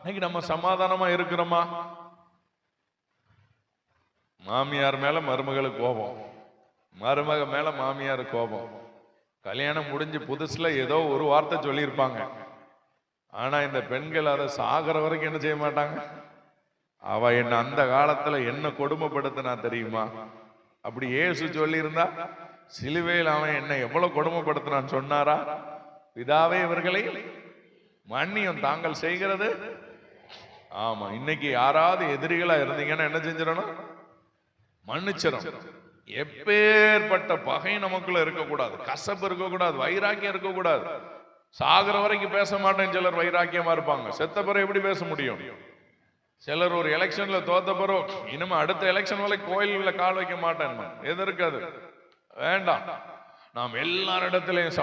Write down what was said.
இன்னைக்கு நம்ம சமாதானமா இருக்கிறோமா? மாமியார் மேல மருமகளுக்கு கோபம், மருமக மேல மாமியார் கோபம். கல்யாணம் முடிஞ்சு புதுசுல ஏதோ ஒரு வார்த்தை சொல்லியிருப்பாங்க. ஆனா இந்த பெண்கள் அதை சாகிற வரைக்கும் என்ன செய்ய மாட்டாங்க. அவ என்ன அந்த காலத்துல என்ன கொடுமைப்படுத்தினா தெரியுமா? அப்படி இயேசு சொல்லி இருந்தா சிலுவையில் அவன் என்ன எவ்வளவு கொடுமைப்படுத்தினான்னு சொன்னாரா? பிதாவே இவர்களை மன்னியும், தாங்கள் செய்கிறது. ஆமா, இன்னைக்கு யாராவது எதிரிகளா இருந்தீங்கன்னா என்ன செஞ்சிடணும்? மன்னிச்சிடும். எப்பேற்பட்ட பகை நமக்குள்ள இருக்கக்கூடாது, கசப்பு இருக்கக்கூடாது, வைராக்கியம் இருக்கக்கூடாது. சாகிற வரைக்கும் பேச மாட்டேன் சிலர் வைராக்கியமா இருப்பாங்க. செத்த பிறகு எப்படி பேச முடியும்? சிலர் ஒரு எலெக்ஷன்ல தோத்த பிறகு இனிமே அடுத்த எலெக்ஷன் வரை கோயில்ல கால் வைக்க மாட்டேன். எது இருக்காது, வேண்டாம். நாம் எல்லாரிடத்திலையும்